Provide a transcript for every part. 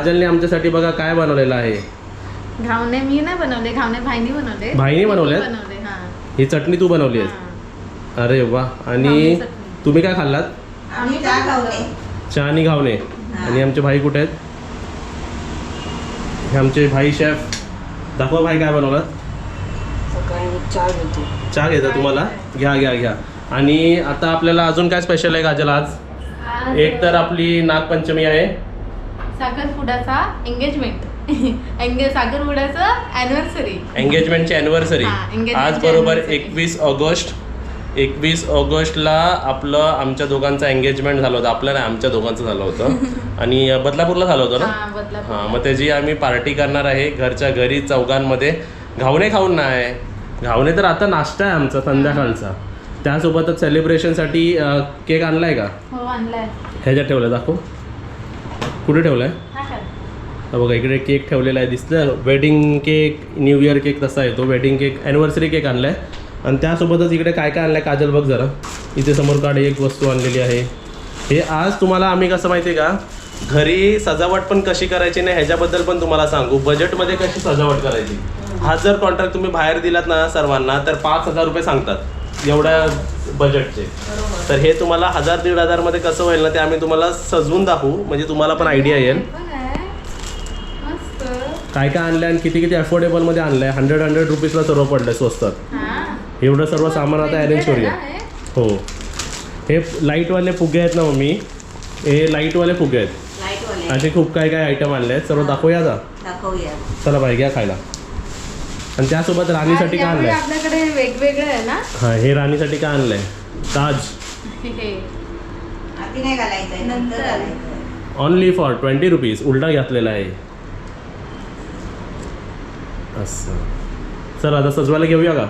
काजलने आमच्यासाठी बघा काय बनवलेलं आहे. घावणे मी नाही बनवले, घावणे भाईनी बनवले. भाईनी बनवले? ही चटणी तू बनवली आहेस? अरे वा. आणि तुम्ही काय खाल्लात? आम्ही चहा खावले. चहा आणि घावणे. आणि आमचे भाई कुठे आहेत? हे आमचे भाई शेफ. दाखवा भाई काय बनवलात. चहा घेतो. चहा घेता तुम्हाला? घ्या घ्या घ्या. आणि आता आपल्याला अजून काय स्पेशल आहे काजल आज? एक तर आपली नागपंचमी आहे. साखरपुड्याचा एंगेजमेंट. साखरपुड्याचा ॲनिव्हर्सरी. एंगेजमेंटची ॲनिव्हर्सरी आज बरोबर 21 ऑगस्टला आपलं आमच्या दोघांचं एंगेजमेंट झालं होतं. आपलं नाही, आमच्या दोघांचं झालं होतं. आणि बदलापूरला झालं होतं ना. हां, मग त्याची आम्ही पार्टी करणार आहे घरच्या घरी चौघांमध्ये. घावणे खाऊन नाही, घावणे तर आता नाश्ता आहे आमचा संध्याकाळचा. त्यासोबतच सेलिब्रेशनसाठी केक आणलाय का? हो आणलाय. ह्याच्यात ठेवलं, दाखव कुठे ठेवलाय. बघा इकडे केक ठेवलेला आहे, दिसलं. Wedding cake, new year cake तसा आहे तो. वेडिंग केक, ॲनिव्हर्सरी केक आणलाय. आणि त्यासोबतच इकडे काय काय आणलंय काजल बघ जरा. इथे समोर काढे एक वस्तू आणलेली आहे. हे आज तुम्हाला आम्ही कसं माहिती आहे का, घरी सजावट पण कशी करायची नाही ह्याच्याबद्दल पण तुम्हाला सांगू. बजेटमध्ये कशी सजावट करायची. हा जर कॉन्ट्रॅक्ट तुम्ही बाहेर दिलात ना सर्वांना तर 5,000 रुपये सांगतात एवढ्या बजेटचे. तर हे तुम्हाला 1,000-1,500 मध्ये कसं होईल ना ते आम्ही तुम्हाला सजवून दाखवू, म्हणजे तुम्हाला पण आयडिया येईल काय काय आणलंय आणि किती किती अफोर्डेबलमध्ये आणलंय. 100 रुपीजला सर्व पडलंय स्वस्तात. एवढं सर्व सामान आता अरेंज करूया. हो, हे लाईटवाले फुगे आहेत ना मम्मी, हे लाईटवाले फुगे आहेत. असे खूप काय काय आयटम आणले आहेत. सर्व दाखवूया का? चला बाई घ्या खायला. आणि त्यासोबत राणीसाठी काय आणलंय? आपल्याकडे वेगवेगळे आहे ना. हां, हे राणीसाठी काय आणलंय? ताज. Only for 20 rupees. उलटा घातलेला आहे असं. चला आता सजवायला घेऊया का?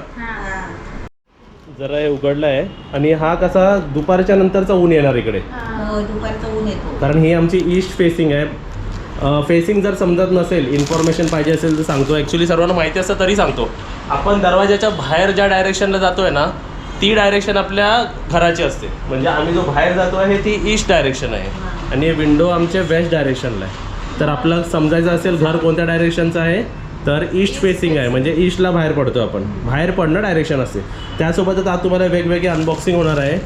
जरा हे उघडलं आहे. आणि हा कसा दुपारच्या नंतरचा ऊन येणार इकडे, दुपारचं ऊन येतो. कारण ही आमची ईस्ट फेसिंग आहे. फेसिंग जर समजत नसेल, इन्फॉर्मेशन पाहिजे असेल तर सांगतो. ॲक्च्युली सर्वांना माहिती असतं तरी सांगतो. आपण दरवाजाच्या बाहेर ज्या डायरेक्शनला जातो आहे ना ती डायरेक्शन आपल्या घराची असते. म्हणजे आम्ही जो बाहेर जातो आहे ती ईस्ट डायरेक्शन आहे आणि हे विंडो आमच्या वेस्ट डायरेक्शनला आहे. तर आपलं समजायचं असेल घर कोणत्या डायरेक्शनचं आहे तर ईस्ट फेसिंग आहे, म्हणजे ईस्टला बाहेर पडतो आपण. बाहेर पडणं डायरेक्शन असते. त्यासोबतच आज तुम्हाला वेगवेगळी अनबॉक्सिंग होणार आहे.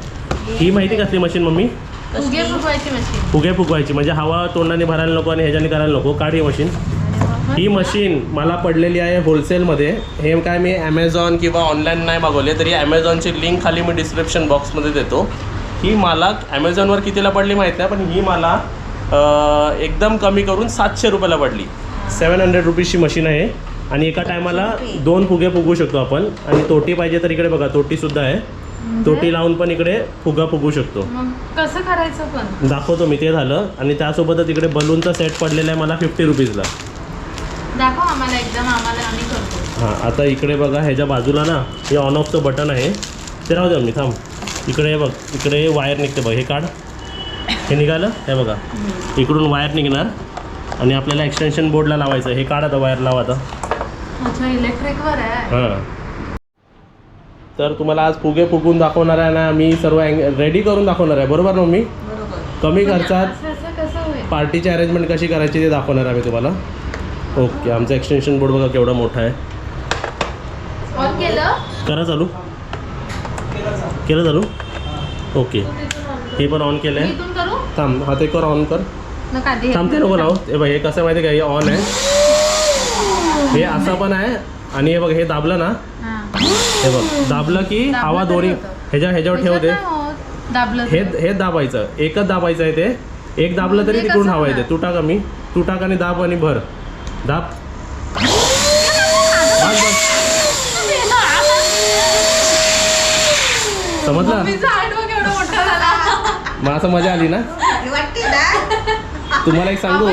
ही माहिती कसली मशीन मम्मी? फुगे फुगवायची मशीन. फुगे फुगवायची म्हणजे हवा तोंडाने भरायला नको आणि ह्याच्याने करायला नको. काढी मशीन. ही मशीन मला पडलेली आहे होलसेलमध्ये. हे काय मी ॲमेझॉन किंवा ऑनलाईन नाही मागवले, तरी ॲमेझॉनची लिंक खाली मी डिस्क्रिप्शन बॉक्समध्ये देतो. ही मला ॲमेझॉनवर कितीला पडली माहीत नाही, पण ही मला एकदम कमी करून 700 रुपयाला पडली. 700 रुपीजची मशीन आहे. आणि एका टायमाला 2 फुगे फुगू शकतो आपण. आणि तोटी पाहिजे तर इकडे बघा तोटीसुद्धा आहे. तोटी लावून पण इकडे फुगा फुगू शकतो. कसं करायचं पण दाखवतो मी. ते झालं. आणि त्यासोबतच इकडे बलूनचा सेट पडलेला आहे मला 50 रुपीजला. दाखव आम्हाला एकदम, आम्हाला आम्ही करतो. हां, आता इकडे बघा ह्याच्या बाजूला ना हे ऑन ऑफचं बटन आहे. ते राहू द्या मी थांब. इकडे बघ, इकडे वायर निघते बघ. हे काढ. हे निघालं. हे बघा इकडून वायर निघणार आणि आपल्याला एक्सटेन्शन बोर्डला लावायचं. हे काढ आता, वायर लावा आता. अच्छा, इलेक्ट्रिकवर आहे. हां, तर तुम्हाला आज फुगे फुगून दाखवणार आहे ना मी. सर्व रेडी करून दाखवणार आहे. बरोबर ना मी? कमी खर्चात पार्टीची अरेंजमेंट कशी करायची ते दाखवणार आहे मी तुम्हाला. ओके, आमचा एक्सटेन्शन बोर्ड बघा केवढा मोठा आहे. ऑन केलं? करा चालू. केलं चालू. ओके, हे पण ऑन केलं आहे. थांब, हा ते कर, ऑन कर. थांबते नको लावू. हे बघ, हे कसं माहिती आहे का, हे ऑन आहे. हे असं पण आहे. आणि हे बघ, हे दाबलं ना, हे बघ दाबलं की हवा दोन्ही ह्याच्यावर ठेव दे. हे दाबायचं, एकच दाबायचं आहे ते. एक दाबलं तरी तिकडून हवा येते. तू टाक, मी तू टाक आणि दाब आणि भर. दाब. समजलं? मग असं मजा आली ना. तुम्हाला एक सांगू,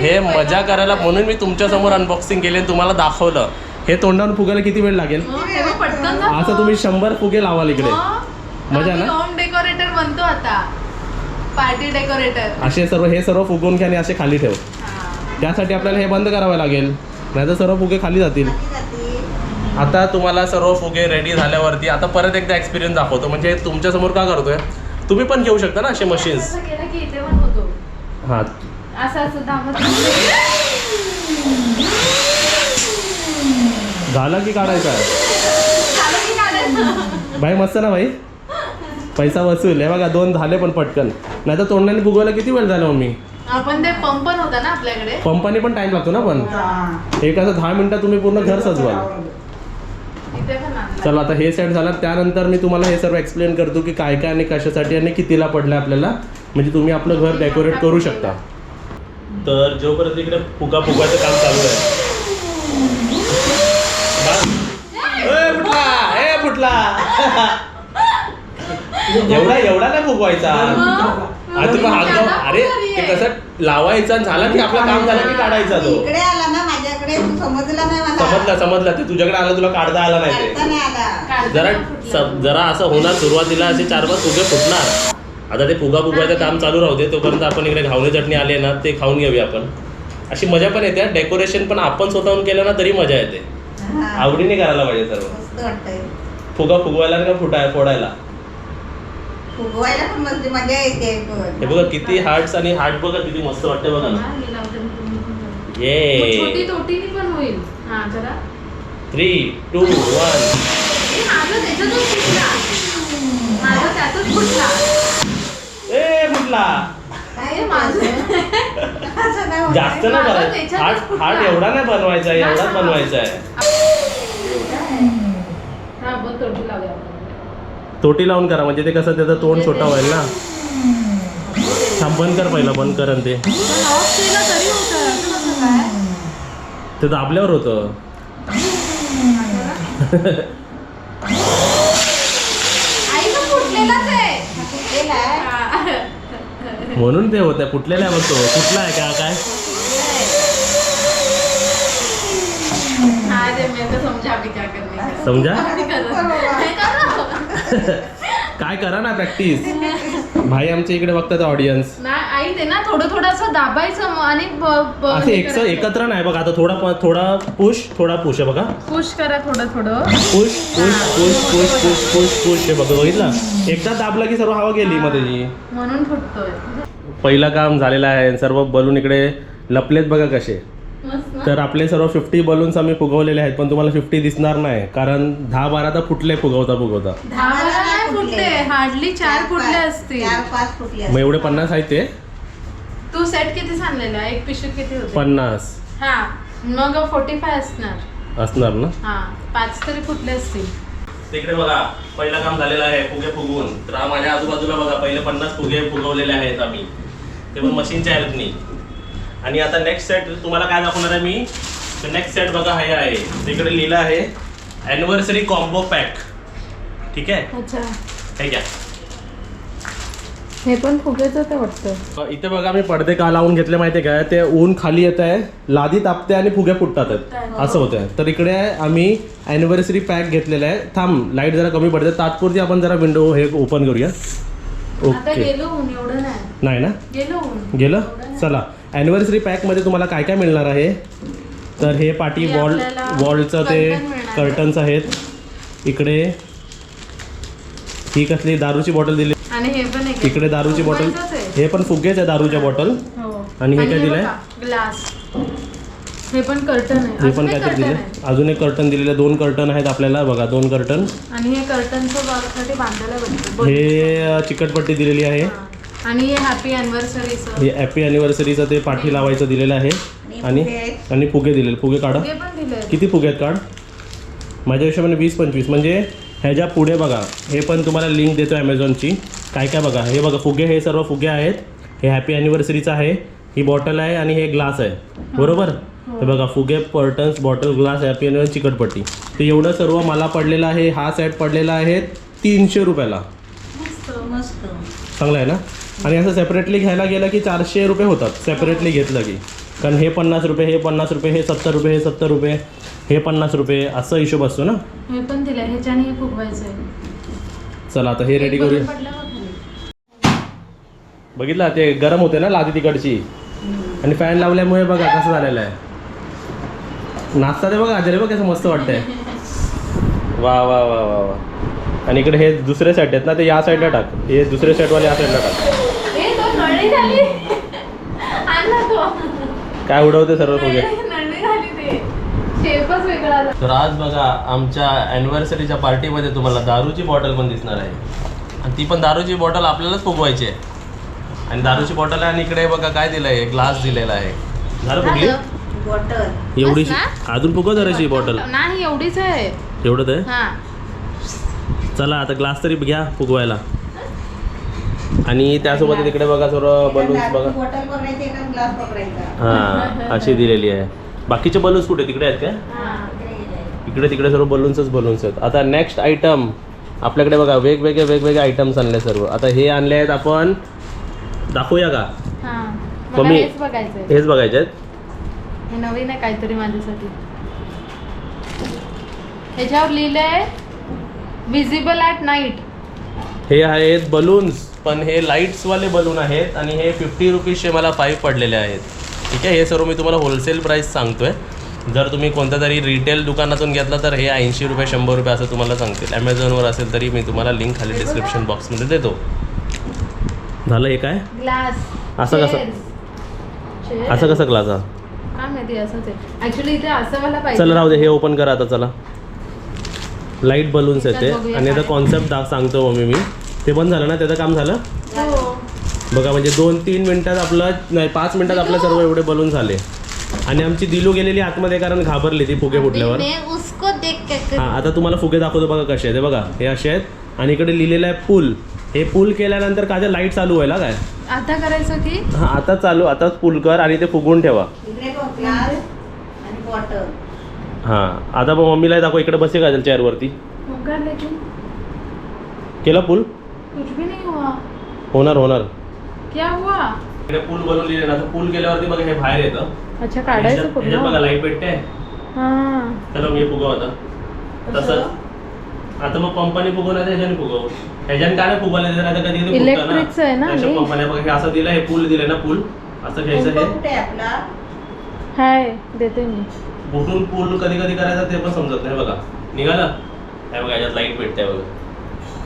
हे मजा करायला म्हणून मी तुमच्यासमोर अनबॉक्सिंग केली आणि तुम्हाला दाखवलं. हे तोंडावर फुगायला किती वेळ लागेल? असं तुम्ही 100 फुगे लावाल इकडे. मजा ना. होम डेकोरेटर बनतो आता, पार्टी डेकोरेटर. असे सर्व हे सर्व फुगवून घ्या आणि असे खाली ठेव. त्यासाठी आपल्याला हे बंद करावं लागेल, नाहीतर सर्व फुगे खाली जातील. आता तुम्हाला सर्व फुगे रेडी झाल्यावरती आता परत एकदा एक्सपिरियन्स दाखवतो. म्हणजे तुमच्यासमोर का करतोय, तुम्ही पण घेऊ शकता ना असे मशीन्स. हां, असं सुद्धा झालं की काढायचं आहे भाई? मस्त ना भाई, पैसा वसूल आहे बघा. 2 झाले पण पटकन, नाही तर तोंडाने फुगवायला किती वेळ झाला मम्मी? आपण ते पंप पण होता ना आपल्याकडे, पंपाने पण टाइम लागतो ना. पण एक असं 10 मिनिटात तुम्ही पूर्ण घर सजवाल. इथे पण आणलं. चला आता हे सेट झालं, त्यानंतर मी तुम्हाला हे सर्व एक्सप्लेन करतो की काय काय आणि कशासाठी आणि कितीला पडलं आपल्याला, म्हणजे तुम्ही आपलं घर डेकोरेट करू शकता. तर जोपर्यंत इकडे फुगाचं काम चालू आहे, फुटला एवढा नाही फुगवायचा. आता पण हात लाव. अरे ते कसं लावायचा, झाला की आपलं काम झालं की काढायचा तो. इकडे आला ना माझ्याकडे, तू समजला नाही मला. समजला ते तुझ्याकडे आलं, तुला काढता आला नाही ते. काढता नाही आला. जरा असं होणार, सुरुवातीला असे 4-5 फुगे फुटणार. आता ते फुगवायचं काम चालू राहू दे, तोपर्यंत आपण इकडे घावणे चटणी आली ना, ते खाऊन घेऊया आपण. अशी मजा पण येते. डेकोरेशन पण आपण स्वतःहून केलं ना तरी मजा येते. हा. आवडीने करायला पाहिजे सर्व. मस्त वाटतंय. फुगवायला का फोडायला. फुगवायला पण मस्त मजा येते. हे बघा किती हार्ट्स, आणि हार्ट बघा किती मस्त वाटते बघा ना. ये छोटी तोटीनी पण होईल. हा जरा 3, 2, 1. माझं त्याच्यातच फुटला, माझं त्यातच फुटला. ए फुटला. काय हे माझं असं नाही होत. जास्त नाही करायचं. हार्ट एवढा नाही बनवायचा आहे, एवढाच बनवायचा आहे. हा बघ तोटी लावूया आपण. तोटी लावून करा, म्हणजे ते कसं त्याचं तोंड छोटा होईल ना. थांब, बंद कर पहिला, बंद कर. आणि ते पण ऑफ केलं तरी होतं, असं कसं काय? ते दाबल्यावर होतं. आई पण फुटलेलाच आहे. फुटलेला आहे. म्हणून ते होत आहे. फुटलेला आहे बघतो. कुठला आहे का काय? हा ते मेरे को समझा अभी क्या करने का. समजा हे करा. काय करा ना प्रॅक्टिस. भाई आमच्या इकडे बघतात ऑडियन्स. नाही आई ते ना थोडं असं दाबायचं आणि असे एकत्र नाही बघा. आता थोडा पुश आहे बघा. पुश करा थोडं पुश हे बघा. बघितलं, एकदा दाबलं की सर्व हवा गेली मग त्याची. म्हणून फुटतोय. पहिलं काम झालेलं आहे. सर्व बलून इकडे लपलेत बघा कसे. मस्त ना? तर आपले सर्व 50 बलून्स आम्ही फुगवलेले आहेत, पण तुम्हाला 50 दिसणार नाही, कारण 10-12 तर फुटले फुगवता. 10 नाही फुटले, हार्डली 4 फुटले असतील. 4-5 फुटले मग एवढे 50 आहेत ते. तू सेट किती सांगलेला? एक पिशवी किती होते? 50 हा मग 45 असणार ना. हा 5 तरी फुटले असतील. तिकडे बघा पहिलं काम झालेलं आहे फुगे फुगवून. तर माझ्या आजूबाजूला बघा पहिले 50 फुगे फुगवलेले आहेत आम्ही, ते पण मशीनच्या हेल्पनी. आणि आता नेक्स्ट सेट तुम्हाला काय दाखवणार आहे मी. तर नेक्स्ट सेट बघा हे आहे, तिकडे लिहिलं आहे ॲनिव्हर्सरी कॉम्बो पॅक. ठीक आहे, अच्छा हे घ्या. हे पण फुगेच होतं वाटतं. इथे बघा मी पडदे का लावून घेतले माहिती आहे काय. ते ऊन खाली येत आहे, लादी तापते आणि फुगे फुटतात असं होत आहे. तर इकडे आम्ही ॲनिव्हर्सरी पॅक घेतलेला आहे. थांब, लाईट जरा कमी पडते, तात्पुरती आपण जरा विंडो हे ओपन करूया. आता ओके, गेलो ऊन एवढं नाही ना गेलो ऊन गेलं. चला, ॲनिव्हर्सरी पॅकमध्ये तुम्हाला काय काय मिळणार आहे. तर हे पाठी हे वॉलचं ते curtain मिळणार. कर्टन्स आहेत. इकडे ही कसली दारूची बॉटल दिली. आणि हे पण एक इकडे दारूची बॉटल, फुगवायचंच आहे. हे पण फुगेच आहे दारूच्या बॉटल. हो. आणि हे काय दिलंय? ग्लास. हे पण कर्टन आहे. हे पण अजून एक काहीतरी curtain दिले. आहे. अजून एक कर्टन दिलेले, 2 कर्टन आहेत आपल्याला बघा. 2 कर्टन. आणि हे कर्टनचं साठी बांधायला भेटतं. हे चिकटपट्टी दिलेली आहे. आणि हे हॅपी अॅनिव्हर्सरीचं हे हॅपी अॅनिव्हर्सरीचं ते पाठी लावायचं दिलेलं आहे. आणि फुगे दिलेले. फुगे काढा. हे पण दिले. किती फुगे आहेत काढ. माझ्या हिशोबाने 20-25. म्हणजे ह्याच्या पुढे बघा, हे पण तुम्हाला लिंक देतो ॲमेझॉनची. काय काय बघा, हे बघा फुगे, हे सर्व फुगे आहेत. हे हॅपी अॅनिव्हर्सरीचं आहे, ही बॉटल आहे आणि हे ग्लास आहे बरोबर. हे बघा फुगे, curtains, bottle, glass, happy anniversary, चिकटपट्टी. ते एवढं सर्व मला पडलेलं आहे. हा सेट पडलेला आहे 300 रुपयाला. मस्त. चांगलं आहे ना. आणि असं सेपरेटली घ्यायला गेलं की 400 रुपये होतात सेपरेटली घेतलं की. कारण हे 50 रुपये, हे 50 रुपये, हे 70 रुपये, हे 70 रुपये, हे 50 रुपये, असं हिशोब असतो ना. हे पण दिलं, ह्याच्याने हे फुगवायचं आहे. चला आता हे रेडी करूया. बघितलं ते गरम होते ना लादी तिकडची, आणि फॅन लावल्यामुळे बघा कसं झालेलं आहे. नाचता ते बघा आजरे, बघा कसं मस्त वाटतंय. वा वा वा वा वा. आणि इकडे हे दुसरे सेट आहेत ना, ते या साईडला टाक. हे दुसरे सेटवाले या साईडला टाक. हे तो नळी झाली. आणला तो. काय उडवते सर्व फुगे. नळी झाली ते शेपच वेगळा झाला. तर आज बघा आमच्या अॅनिव्हर्सरीच्या पार्टीमध्ये तुम्हाला दारूची बॉटल पण दिसणार आहे. आणि ती पण दारूची बॉटल आपल्यालाच फुगवायची आहे. आणि दारूची बॉटल आहे आणि इकडे बघा काय दिलं आहे, ग्लास दिलेला आहे. झालं फुगली बॉटल एवढीशी. बस अजून फुगव जराशी बॉटल. नाही एवढीच आहे. एवढंच आहे. हा चला आता ग्लास तरी घ्या फुगवायला. आणि त्यासोबत तिकडे बघा सर्व बलून्स बघा. बॉटल पकडायची एका ग्लास पकडायचा. हां अशी दिलेली आहे. बाकीचे बलून्स कुठे तिकडे आहेत काय. इकडे तिकडे सर्व बलून्सच बलून्स आहेत. आता नेक्स्ट आयटम आपल्याकडे बघा वेगवेगळे आयटम्स आणले सर्व. आता हे आणले आहेत आपण दाखवूया का. मला हेच बघायचंय. हेच बघायचे आहेत. हे नवीन आहे काहीतरी माझ्यासाठी. ह्याच्यावर लिहिलंय विजिबल ॲट नाईट. हे आहेत बलून्स पण हे लाईट्सवाले बलून आहेत आणि हे 50 रुपीजचे मला 5 पडलेले आहेत. ठीक आहे. हे सर्व मी तुम्हाला होलसेल प्राईस सांगतोय. जर तुम्ही कोणत्या तरी रिटेल दुकानातून घेतला तर हे 80 रुपये 100 रुपये असं तुम्हाला सांगतील. ॲमेझॉनवर असेल तरी मी तुम्हाला लिंक खाली डिस्क्रिप्शन बॉक्समध्ये देतो. झालं हे काय ग्लास असं कसं ग्लास हा. काय माहिती असंच आहे ऍक्च्युली. इथे असं मला पाहिजे. चला राहू दे. हे ओपन करा आता. चला लाईट बलून्स आहेत ते. त्याच्यात बघूया आणि आता काय. कॉन्सेप्ट सांगतो मम्मी मी. ते बंद झालं ना त्याचं काम झालं हो. बघा. म्हणजे 2-3 मिनिटात आपलं नाही 5 मिनिटात आपलं सर्व एवढे बलून झाले. आणि आमची दिलू गेलेली आतमध्ये कारण घाबरली ती फुगे फुटल्यावर. उसको देख के हां आता तुम्हाला फुगे दाखवतो बघा कसे आहेत. हे बघा हे असे आहेत आणि इकडे लिहिलेलं आहे पूल. हे पूल केल्यानंतर काय लाईट चालू व्हायला काय. आता करायचं की हां आता चालू. आताच पूल कर आणि ते फुगवून ठेवा. इकडे बघ ग्लास आणि बॉटल. हां आता मग मम्मीला दाखव. इकडे बसे का चेअरवरती. होगा लेकिन केला पूल. कुछ भी नहीं हुआ. होणार. क्या हुआ. इकडे पूल बनवून लिहिले ना. पूल केल्यावरती बघा हे बाहेर येतं. अच्छा काढायचं ह्याच्यात पूर्ण. बघा लाईट भेटते. हां चला मी फुगव आता. तसंच आता मग पंपाने फुगवणार ह्याच्याने फुगव. ह्याच्याने काय नाही फुगवलं तर आता कधी कधी इलेक्ट्रिकचं आहे ना हे? पंपाने बघा हे असं दिलं. हे पूल दिलं ना. पूल असं घ्यायचं. हे कुठे आहे आपला. हाय देते मी. कुठून पूल कधी कधी करायचं ते पण समजत नाही. बघा निघालं. हे बघा ह्याच्यात लाईट भेटते बघा.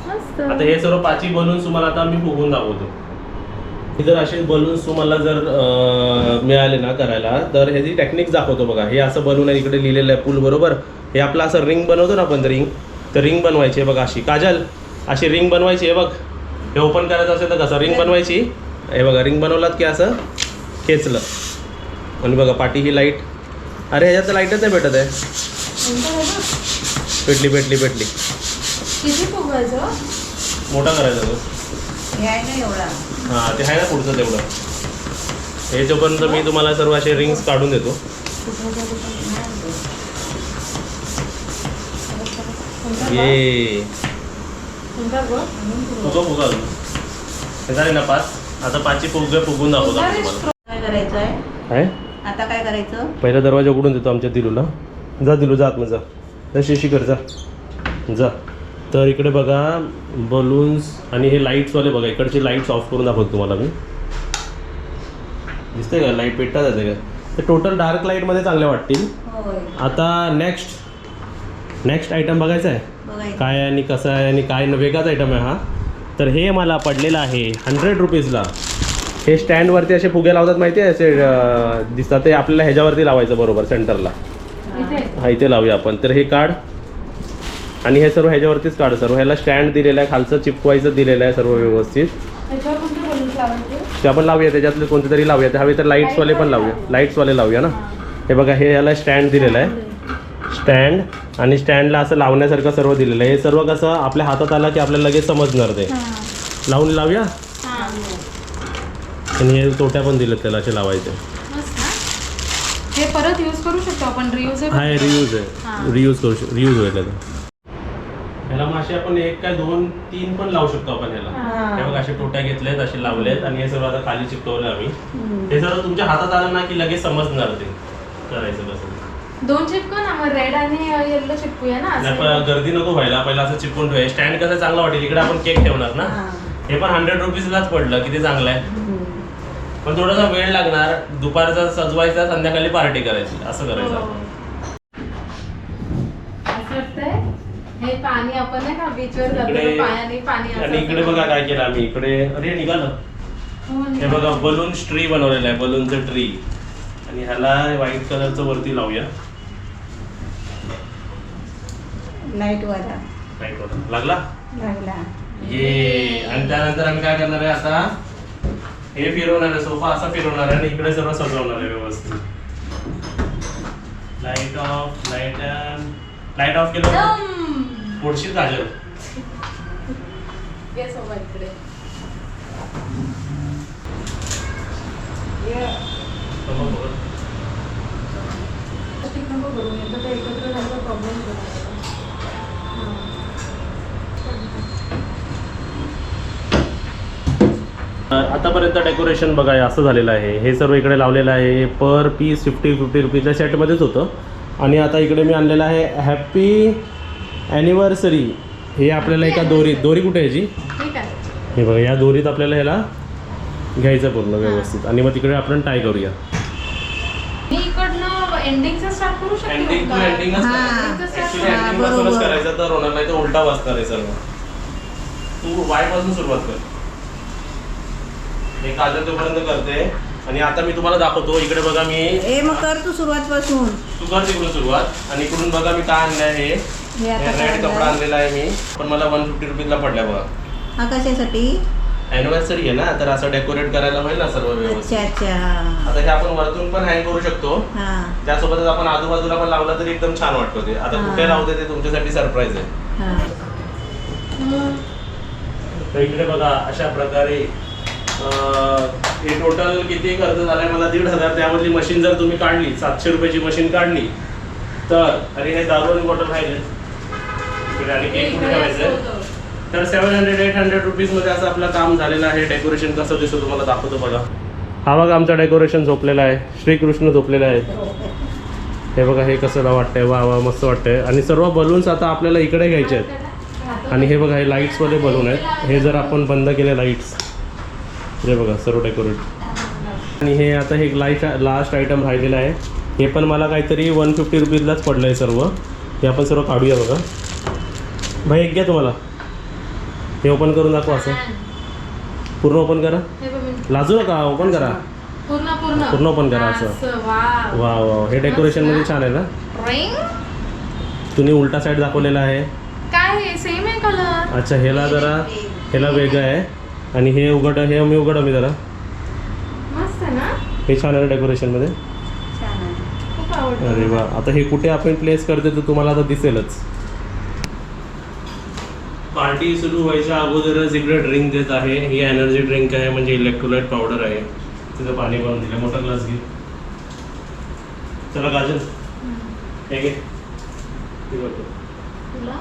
मस्त. आता हे सर्व 5 बलून्स तुम्हाला आता मी फुगवून दाखवतो. जर असे बलून्स तुम्हाला जर मिळाले ना करायला तर ह्याची टेक्निक दाखवतो बघा. हे असं बलून आहे इकडे लिहिलेलं आहे पूल बरोबर. हे आपलं असं रिंग बनवतो ना आपण रिंग. तर रिंग बनवायची आहे बघा अशी. काजल अशी रिंग बनवायची आहे बघ. हे ओपन करायचं असेल तर कसं रिंग बनवायची. हे बघा रिंग बनवलात की असं खेचलं आणि बघा पाठी ही लाईट. अरे ह्याच्यात तर लाईटच नाही भेटत आहे. भेटली. किती फुगवायचं. मोठा करायचा तो. हे आहे ना एवढा. हां ते आहे ना पुढचं तेवढं. हे जोपर्यंत मी तुम्हाला सर्व असे रिंग्स काढून देतो. ये फुगा अजून हे झाले ना 5. आता 5ची फुगे फुगून दाखवतो मी तुम्हाला. काय करायचं आहे आहे आता. काय करायचं. पहिला दरवाजा उघडून देतो आमच्या दिलूला. जा दिलू जा आतमध्ये जा. शिशी कर जा. तर इकडे बघा बलून्स आणि हे लाईट्सवाले बघा. इकडचे लाईट्स ऑफ करून दाखवतो तुम्हाला मी. दिसते का लाईट पेटतात जाते का. ते टोटल डार्क लाईटमध्ये चांगले वाटतील. होय आता नेक्स्ट आयटम बघायचा आहे बघायचं. काय आणि कसं आहे आणि काय वेगळाच आयटम आहे हा. तर हे मला पडलेलं आहे 100 रुपीजला. हे स्टँडवरती असे फुगे लावतात माहिती आहे असे दिसतात. ते आपल्याला ह्याच्यावरती लावायचं बरोबर सेंटरला. हा इथे लावूया आपण. तर हे काढ आणि हे सर्व ह्याच्यावरतीच काढ. सर्व ह्याला स्टँड दिलेलं आहे. खालचं चिपकवायचं दिलेलं आहे सर्व व्यवस्थित. ते आपण लावूया. त्याच्यातले कोणते तरी लावूया. ते हवे तर लाईट्सवाले पण लावूया. लाईट्सवाले लावूया ना. हे बघा हे ह्याला स्टँड दिलेलं आहे. स्टँड आणि स्टँडला असं लावण्यासारखं सर्व दिलेलं आहे. हे सर्व कसं आपल्या हातात आलं की आपल्याला लगेच समजणार ते. लावून लावूया. आणि हे तोट्या पण दिलेत त्याला असे लावायचे. हे परत यूज करू शकतो आपण. रियूज हा हे रियूज आहे. रियूज होईल त्याचा. ह्याला मग असे आपण 1 काय 2-3 पण लावू शकतो आपण ह्याला. हे बघा असे टोट्या घेतलेत असे लावलेत आणि हे सर्व आता खाली चिकटवलं आम्ही. हे सर्व तुमच्या हातात आलं ना की लगेच समजणार ते करायचं कसं. 2 चिपकून मग रेड आणि येल्लो चिपकूया ना. नाही गर्दी नको व्हायला. पहिला असं चिपकून ठेवूया. स्टँड कसं चांगलं वाटेल. इकडे आपण केक ठेवणार ना. हे पण 100 रुपीजलाच पडलं. किती चांगलं आहे. पण थोडासा वेळ लागणार. दुपारचा सजवायचा संध्याकाळी पार्टी करायची असं करायचं आपण. हे पाणी आपण नाही का बीचवर इकडे पाणी पाणी. आणि इकडे बघा काय केलं आम्ही. इकडे अरे निघालं. हे बघा बलून ट्री बनवलेलं आहे. बलूनचं ट्री. आणि ह्याला व्हाईट कलरचं वरती लावूया. लाईट वाला व्हाईट कलर लागला. लागला. ये आणि त्यानंतर आम्ही काय करणार आहे आता, हे फिरवणार आहे, सोफा असा फिरवणार आहे आणि इकडे सर्व सजवणार आहे व्यवस्थित. लाईट ऑफ केलं पुढची काजल. ये सोबा इकडे. आतापर्यंत डेकोरेशन बघा हे असं झालेलं आहे. हे सर्व इकडे लावलेलं आहे. पर पीस 50 रुपीजच्या सेटमध्येच होतं. आणि आता इकडे मी आणलेलं आहे हॅपी ॲनिव्हर्सरी. हे आपल्याला एका दोरी कुठे यायची, ठीक आहे. हे बघा या दोरीत आपल्याला ह्याला घ्यायचं पूर्ण व्यवस्थित. आणि मग तिकडे आपण टाय करूया. मी इकडनं एंडिंगचं स्टार्ट करू शकते एंडिंग टू का? एंडिंगच एंडिंग पासूनच करायचं, तर होणार नाही तर उलटा वाजणार आहे सर्व. तू वाय पासून सुरुवात कर. हे काजल तोपर्यंत करते. आणि आता मी तुम्हाला दाखवतो. इकडे बघा मी, ए मग कर तू सुरुवात पासून. तू कर तिकडून सुरुवात. आणि इकडून बघा मी काय आणलं आहे. हे आता रेड काय कपडा आणलंय? आणलेला आहे मी, पण मला 150 रुपीजला पडलाय बघा. हा कशासाठी? अॅनिव्हर्सरी आहे ना, तर असं डेकोरेट करायला होईल ना सर्व व्यवस्थित. अच्छा. आता हे आपण वरतून पण हँग करू शकतो. हा त्यासोबतच आपण आजूबाजूला पण लावलं तरी एकदम छान वाटतं ते. आता हा. कुठे लावते ते तुमच्यासाठी सरप्राईज आहे. हा. तर इकडे बघा अशा प्रकारे हे टोटल किती खर्च झालाय मला 1,500. त्यामधली मशीन जर तुम्ही काढली, 700 रुपयाची मशीन काढली तर, आणि हे दारू आणि बॉटल राहिले इकडे, आणि केक कुठे ठेवायचं, तर 700-800 रुपीजमध्ये असं आपलं काम झालेलं आहे. डेकोरेशन कसं दिसतं तुम्हाला दाखवतो बघा. हा बघा आमचा डेकोरेशन झोपलेला आहे. श्रीकृष्ण झोपलेले आहेत. हे बघा हे कसं वाटतंय, वा वा मस्त वाटतंय. आणि सर्व बलून्स आता आपल्याला इकडे घ्यायचे आहेत. आणि हे बघा हे लाईट्सवाले बलून आहेत. हे जर आपण बंद केले लाईट्स, हे बघा सर्व डेकोरेट. आणि हे आता हे लास्ट आयटम राहिलेलं आहे. हे पण मला काहीतरी 150 रुपीजलाच पडलं आहे सर्व. हे आपण सर्व काढूया बघा. भाई एक घ्या तुम्हाला. हे ओपन करून दाखवा. असं पूर्ण ओपन करा, हे बघ मी. लाजू नका, ओपन करा. पूर्ण ओपन करा असं. वा वा हे डेकोरेशनमध्ये छान आहे ना. रिंग तुम्ही उलटा साईड दाखवलेला आहे. काय सेम आहे कलर. अच्छा ह्याला वेगळं आहे. आणि हे मी उघडं मी जरा. मस्त आहे ना. हे छान आहे डेकोरेशनमध्ये. छान आहे. खूप आवडतं. अरे वा. आता हे कुठे आपण प्लेस करते तर तुम्हाला आता दिसेलच. पार्टी सुरू व्हायच्या अगोदरच इकडे ड्रिंक देत आहे. ही एनर्जी ड्रिंक आहे, म्हणजे इलेक्ट्रोलाइट पावडर आहे. तिथं पाणी भरून दिलं. मोठा ग्लास घे. चला काजल हे घे. हे बघ. तुला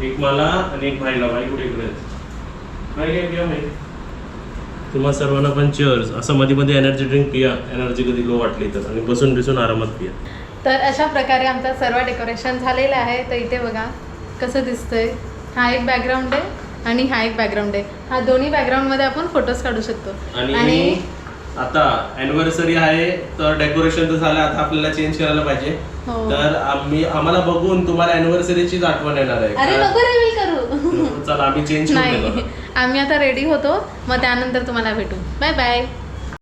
एक मला आणि एक भाईला. भाई कुठे इकडे आहेत? भाई घ्या माहिती. तुम्हा सर्वांना पण चिअर्स. असं मध्ये मध्ये एनर्जी ड्रिंक पिया, एनर्जी कधी लो वाटली तर, आणि बसून आरामात पिया. तर अशा प्रकारे आमचं सर्व डेकोरेशन झालेलं आहे. तर इथे बघा कसं दिसतंय. हा एक बॅकग्राऊंड आहे आणि हा एक बॅकग्राऊंड आहे. हा दोन्ही बॅकग्राऊंडमध्ये आपण फोटोज काढू शकतो. आणि आता अॅनिव्हर्सरी आहे तर डेकोरेशन तर झालं, आता आपल्याला चेंज करायला पाहिजे. हो. तर आम्हाला बघून तुम्हाला अॅनिव्हर्सरीचीच आठवण येणार आहे. अरे नको रिव्हील करू. चला आम्ही चेंज नाही, आम्ही आता रेडी होतो, मग त्यानंतर तुम्हाला भेटू. Bye bye.